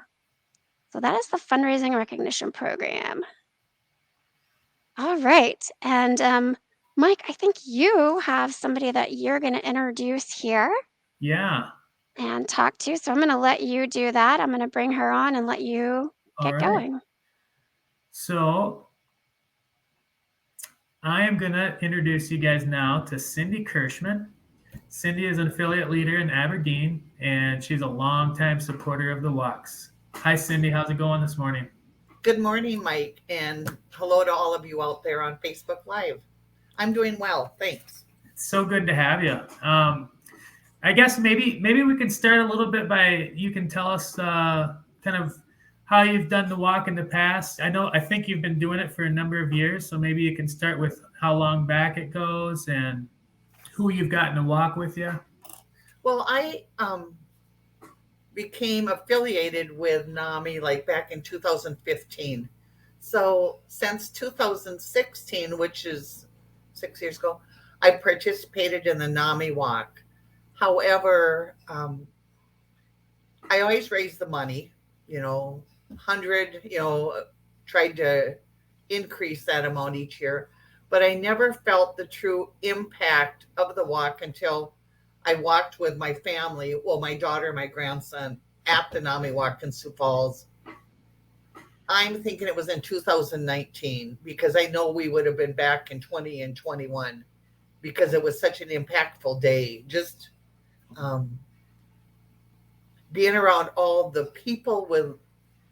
So that is the fundraising recognition program. All right. And Mike, I think you have somebody that you're going to introduce here Yeah. and talk to. So I'm going to let you do that. I'm going to bring her on and let you All get right. going. So I am going to introduce you guys now to Cindy Kirschman. Cindy is an affiliate leader in Aberdeen, and she's a longtime supporter of the walks. Hi, Cindy. How's it going this morning? Good morning, Mike, and hello to all of you out there on Facebook Live. I'm doing well, thanks. It's so good to have you. I guess maybe we can start a little bit by you can tell us kind of how you've done the walk in the past. I think you've been doing it for a number of years, so maybe you can start with how long back it goes and who you've gotten to walk with you. Well, I became affiliated with NAMI like back in 2015. So since 2016, which is 6 years ago, I participated in the NAMI walk. However, I always raised the money, 100, tried to increase that amount each year, but I never felt the true impact of the walk until I walked with my family, well, my daughter and my grandson at the NAMI walk in Sioux Falls. I'm thinking it was in 2019 because I know we would have been back in 20 and 21 because it was such an impactful day. Just being around all the people with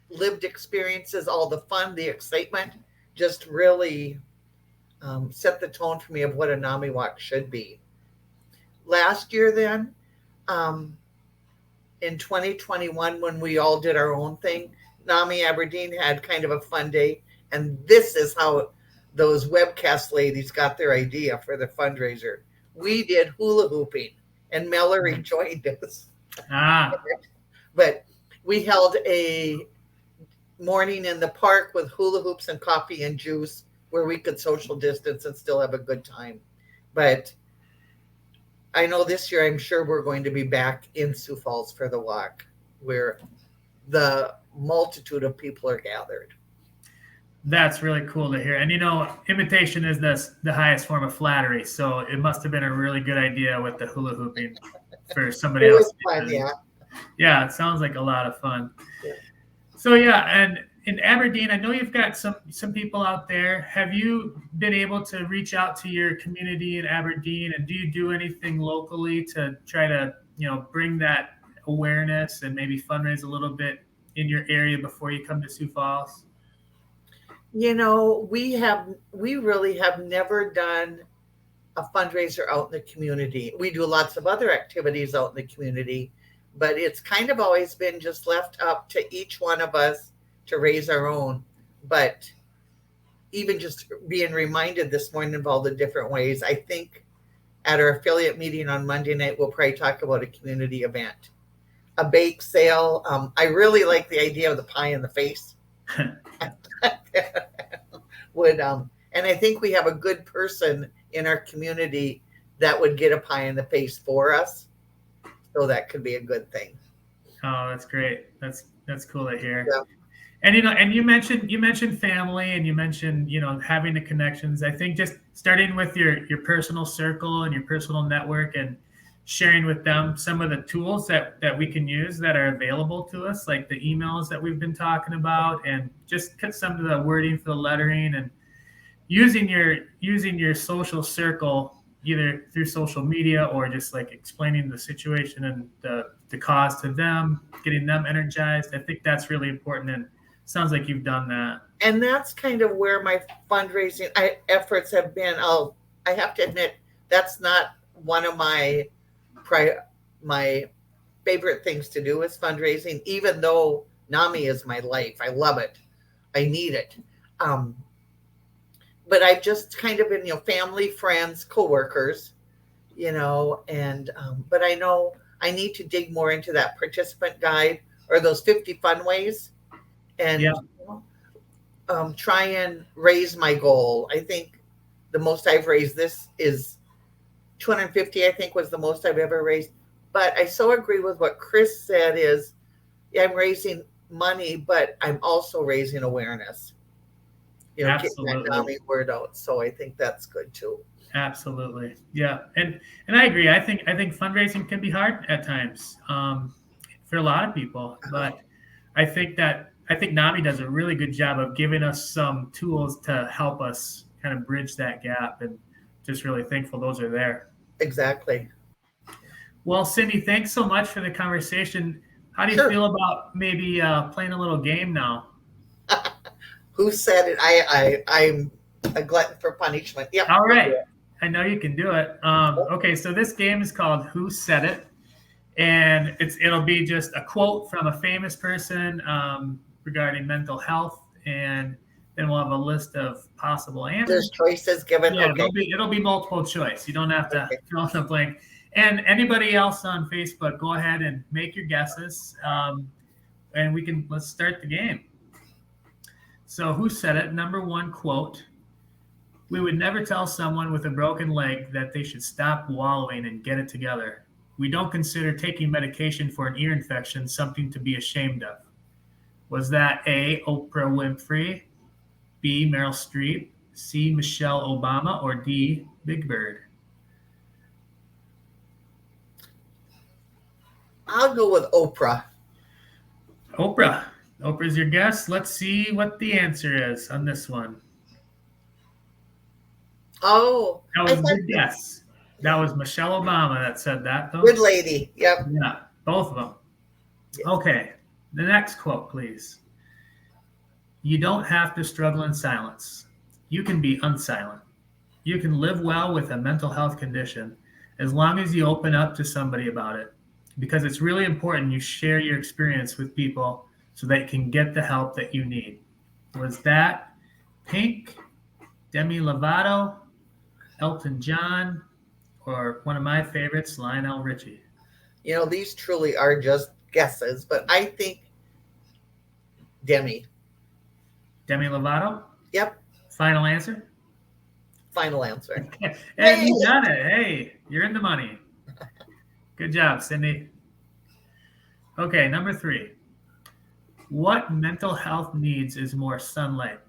lived experiences, all the fun, the excitement, just really set the tone for me of what a NAMI walk should be. Last year then, in 2021, when we all did our own thing, NAMI Aberdeen had kind of a fun day. And this is how those webcast ladies got their idea for the fundraiser. We did hula hooping and Mallory joined us. But we held a morning in the park with hula hoops and coffee and juice where we could social distance and still have a good time. But I know this year, I'm sure we're going to be back in Sioux Falls for the walk where the multitude of people are gathered. That's really cool to hear. And, imitation is the highest form of flattery. So it must have been a really good idea with the hula hooping for somebody else. It was fun, yeah. Yeah, it sounds like a lot of fun. Yeah. So, yeah, and in Aberdeen, I know you've got some people out there. Have you been able to reach out to your community in Aberdeen, and do you do anything locally to try to, bring that awareness and maybe fundraise a little bit in your area before you come to Sioux Falls? We really have never done a fundraiser out in the community. We do lots of other activities out in the community, but it's kind of always been just left up to each one of us to raise our own. But even just being reminded this morning of all the different ways, I think at our affiliate meeting on Monday night, we'll probably talk about a community event, a bake sale. I really like the idea of the pie in the face. And I think we have a good person in our community that would get a pie in the face for us. So that could be a good thing. Oh, that's great. That's cool to hear. Yeah. And and you mentioned family, and you mentioned having the connections. I think just starting with your personal circle and your personal network, and sharing with them some of the tools that we can use that are available to us, like the emails that we've been talking about, and just cut some of the wording for the lettering, and using your social circle either through social media or just like explaining the situation and the cause to them, getting them energized. I think that's really important, and sounds like you've done that. And that's kind of where my fundraising efforts have been. I have to admit, that's not one of my favorite things to do is fundraising, even though NAMI is my life. I love it. I need it. But I've just kind of been, family, friends, coworkers, but I know I need to dig more into that participant guide or those 50 fun ways and try and raise my goal. I think the most I've raised this is 250, I think was the most I've ever raised. But I so agree with what Chris said is I'm raising money, but I'm also raising awareness. Getting that NAMI word out. So I think that's good too. Absolutely. Yeah. And I agree. I think fundraising can be hard at times for a lot of people, but I think NAMI does a really good job of giving us some tools to help us kind of bridge that gap, and just really thankful those are there. Exactly. Well, Cindy, thanks so much for the conversation. How do you feel about maybe playing a little game now? Who said it? I'm a glutton for punishment. Yep. All right. I know you can do it. Okay, so this game is called Who Said It? And it'll be just a quote from a famous person regarding mental health, and then we'll have a list of possible answers. There's choices given. Yeah, okay. it'll be multiple choice. You don't have to fill in the blank. And anybody else on Facebook, go ahead and make your guesses, and let's start the game. So who said it? Number one quote: "We would never tell someone with a broken leg that they should stop wallowing and get it together. We don't consider taking medication for an ear infection something to be ashamed of." Was that A, Oprah Winfrey, B, Meryl Streep, C, Michelle Obama, or D, Big Bird? I'll go with Oprah. Oprah's your guess. Let's see what the answer is on this one. Oh. That was a good guess. That was Michelle Obama that said that, though. Good lady. Yep. Yeah, both of them. Yes. Okay, the next quote, please. "You don't have to struggle in silence. You can be unsilent. You can live well with a mental health condition as long as you open up to somebody about it, because it's really important you share your experience with people so they can get the help that you need." Was that Pink, Demi Lovato, Elton John, or one of my favorites, Lionel Richie? These truly are just guesses, but I think Demi Lovato? Yep. Final answer? Final answer. Hey, you got it. Hey, you're in the money. Good job, Cindy. Okay, number 3. What mental health needs is more sunlight?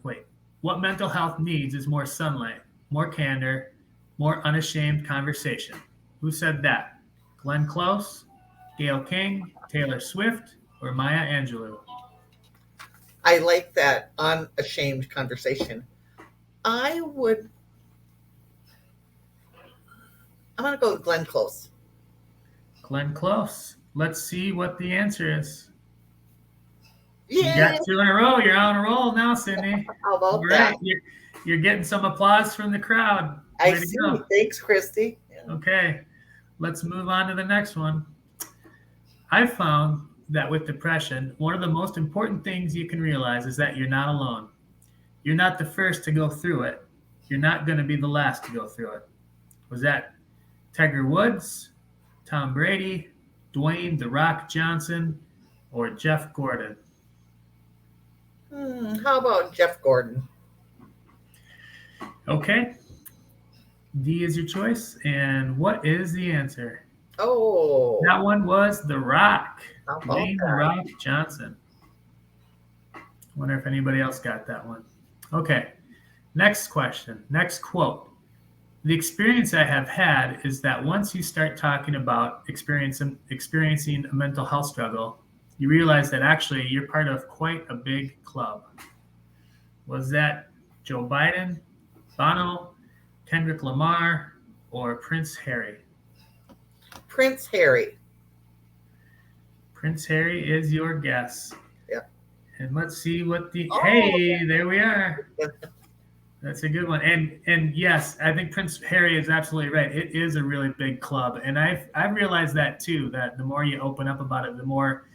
What mental health needs is more sunlight, more candor, more unashamed conversation? Who said that? Glenn Close, Gayle King, Taylor Swift, or Maya Angelou? I like that unashamed conversation. I'm going to go with Glenn Close. Glenn Close. Let's see what the answer is. Yeah. You got 2 in a row. You're on a roll now, Cindy. How about that? You're getting some applause from the crowd. I Way to see. go. Thanks, Christy. Yeah. Okay, let's move on to the next one. I found that with depression, one of the most important things you can realize is that you're not alone. You're not the first to go through it. You're not going to be the last to go through it. Was that Tiger Woods, Tom Brady, Dwayne "The Rock" Johnson, or Jeff Gordon? How about Jeff Gordon? Okay. D is your choice. And what is the answer? Oh. That one was The Rock. How about Dwayne "The that? Rock" Johnson. Wonder if anybody else got that one. Okay. Next question. Next quote. The experience I have had is that once you start talking about experiencing a mental health struggle, you realize that actually you're part of quite a big club. Was that Joe Biden, Bono, Kendrick Lamar, or Prince Harry? Prince Harry. Prince Harry is your guess. Yep. And let's see what hey, there we are. That's a good one. And yes, I think Prince Harry is absolutely right. It is a really big club. And I've realized that too, that the more you open up about it, the more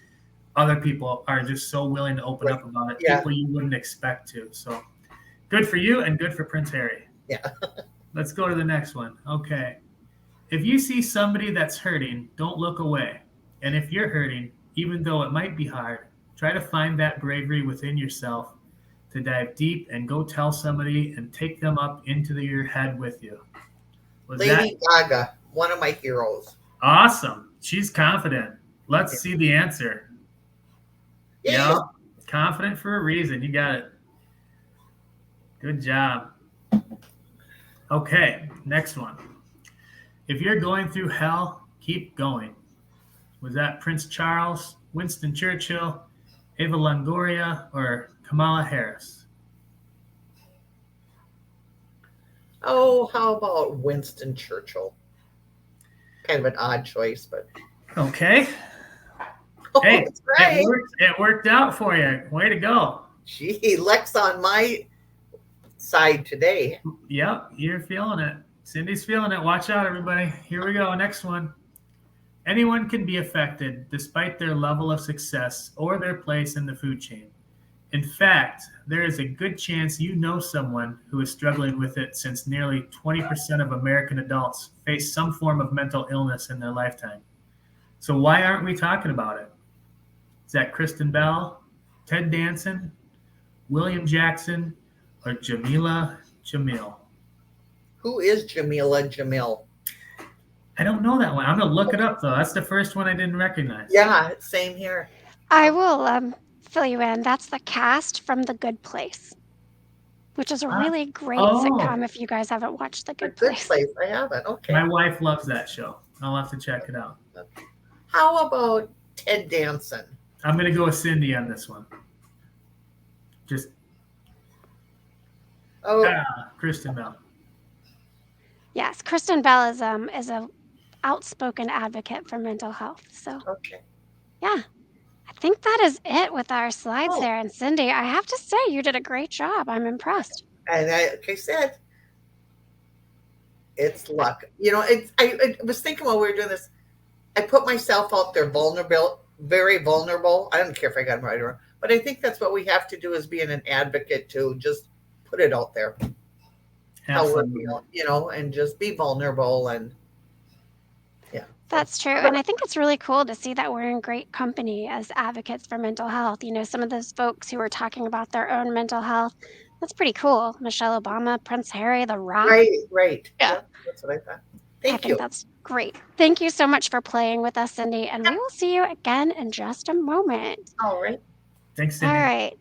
other people are just so willing to open up about it. Yeah. People you wouldn't expect to. So good for you and good for Prince Harry. Yeah. Let's go to the next one. Okay. If you see somebody that's hurting, don't look away. And if you're hurting, even though it might be hard, try to find that bravery within yourself to dive deep and go tell somebody and take them up into your head with you. Was Lady Gaga, one of my heroes. Awesome. She's confident. Let's see the answer. Yeah. Confident for a reason. You got it. Good job. Okay, next one. If you're going through hell, keep going. Was that Prince Charles, Winston Churchill, Eva Longoria, or Kamala Harris? Oh, how about Winston Churchill? Kind of an odd choice, but okay. Oh, hey, that's right. It worked out for you. Way to go. Gee, Lex on my side today. Yep, you're feeling it. Cindy's feeling it. Watch out, everybody. Here we go. Next one. Anyone can be affected despite their level of success or their place in the food chain. In fact, there is a good chance you know someone who is struggling with it, since nearly 20% of American adults face some form of mental illness in their lifetime. So why aren't we talking about it? Is that Kristen Bell, Ted Danson, William Jackson, or Jamila Jamil? Who is Jamila Jamil? I don't know that one. I'm going to look it up, though. That's the first one I didn't recognize. Yeah, same here. I will fill you in. That's the cast from The Good Place, which is a really great sitcom if you guys haven't watched The Good Place. I haven't. Okay. My wife loves that show. I'll have to check it out. How about Ted Danson? I'm going to go with Cindy on this one. Just Kristen Bell. Yes, Kristen Bell is a outspoken advocate for mental health. So yeah, I think that is it with our slides there. And Cindy, I have to say you did a great job. I'm impressed. And like I said, it's luck. You know, I was thinking while we were doing this, I put myself out there vulnerable, very vulnerable. I don't care if I got it right or wrong, but I think that's what we have to do, is being an advocate, to just put it out there. How we're feeling, you know, and just be vulnerable. And that's true. And I think it's really cool to see that we're in great company as advocates for mental health. You know, some of those folks who are talking about their own mental health, that's pretty cool. Michelle Obama, Prince Harry, The Rock. Right. Yeah. That's what I thought. I think that's great. Thank you so much for playing with us, Cindy. And we will see you again in just a moment. All right. Thanks, Cindy. All right.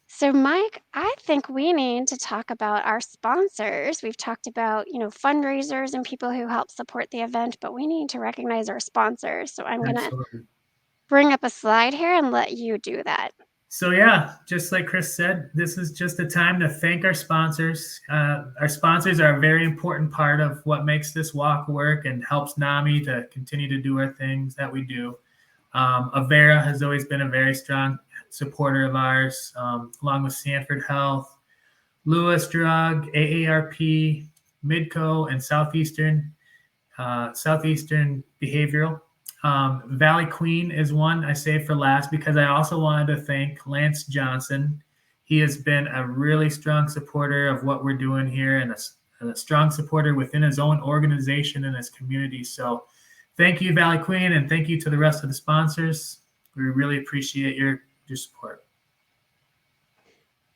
So, Mike, I think we need to talk about our sponsors. We've talked about, you know, fundraisers and people who help support the event, but we need to recognize our sponsors. So I'm going to bring up a slide here and let you do that. So yeah, just like Chris said, this is just a time to thank our sponsors. Our sponsors are a very important part of what makes this walk work and helps NAMI to continue to do our things that we do. Avera has always been a very strong supporter of ours, along with Sanford Health, Lewis Drug, AARP, Midco, and Southeastern Behavioral. Valley Queen is one I saved for last because I also wanted to thank Lance Johnson. He has been a really strong supporter of what we're doing here and a strong supporter within his own organization and his community. So thank you, Valley Queen, and thank you to the rest of the sponsors. We really appreciate your support.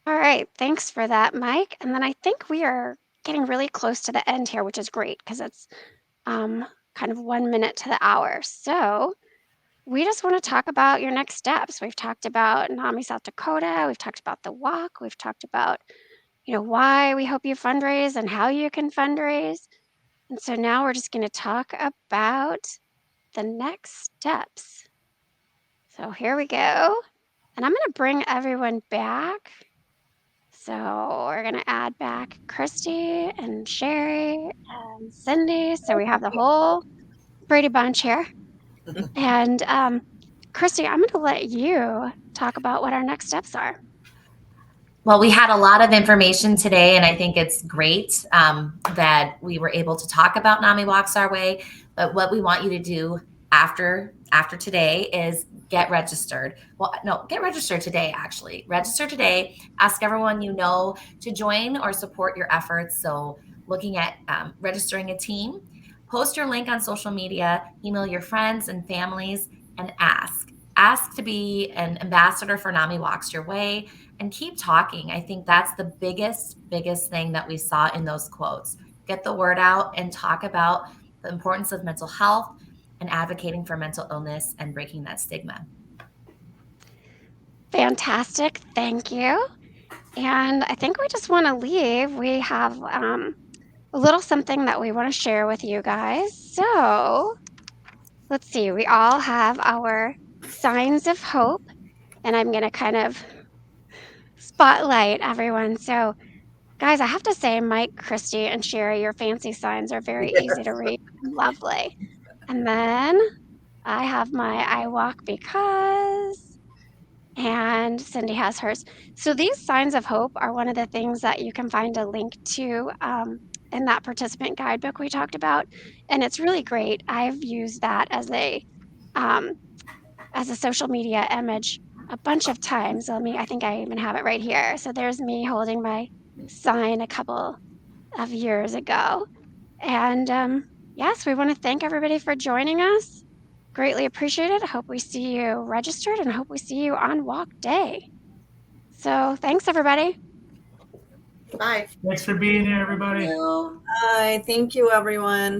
All right, thanks for that, Mike. And then I think we are getting really close to the end here, which is great because it's kind of 1 minute to the hour. So we just want to talk about your next steps. We've talked about NAMI South Dakota. We've talked about the walk. We've talked about, why we hope you fundraise and how you can fundraise. And so now we're just going to talk about the next steps. So here we go. And I'm going to bring everyone back. So we're going to add back Christy and Sherry and Cindy. So we have the whole Brady Bunch here. And Christy, I'm going to let you talk about what our next steps are. Well, we had a lot of information today, and I think it's great that we were able to talk about NAMI Walks Our Way. But what we want you to do after today is get registered. Well, no, get registered today, actually. Register today. Ask everyone you know to join or support your efforts. So looking at registering a team, post your link on social media, email your friends and families, and ask. Ask to be an ambassador for NAMI Walks Your Way, and keep talking. I think that's the biggest thing that we saw in those quotes. Get the word out and talk about the importance of mental health and advocating for mental illness and breaking that stigma. Fantastic. Thank you. And I think we just want to leave. We have a little something that we want to share with you guys. So let's see. We all have our signs of hope, and I'm going to kind of spotlight everyone. So guys, I have to say, Mike, Christy, and Sherry, your fancy signs are very easy to read. Lovely. And then I have my I walk because, and Cindy has hers. So these signs of hope are one of the things that you can find a link to in that participant guidebook we talked about. And it's really great. I've used that as a social media image a bunch of times. I think I even have it right here. So there's me holding my sign a couple of years ago. And yes, we want to thank everybody for joining us. Greatly appreciated. I hope we see you registered and hope we see you on walk day. So thanks, everybody. Bye. Thanks for being here, everybody. Bye. Thank you, everyone.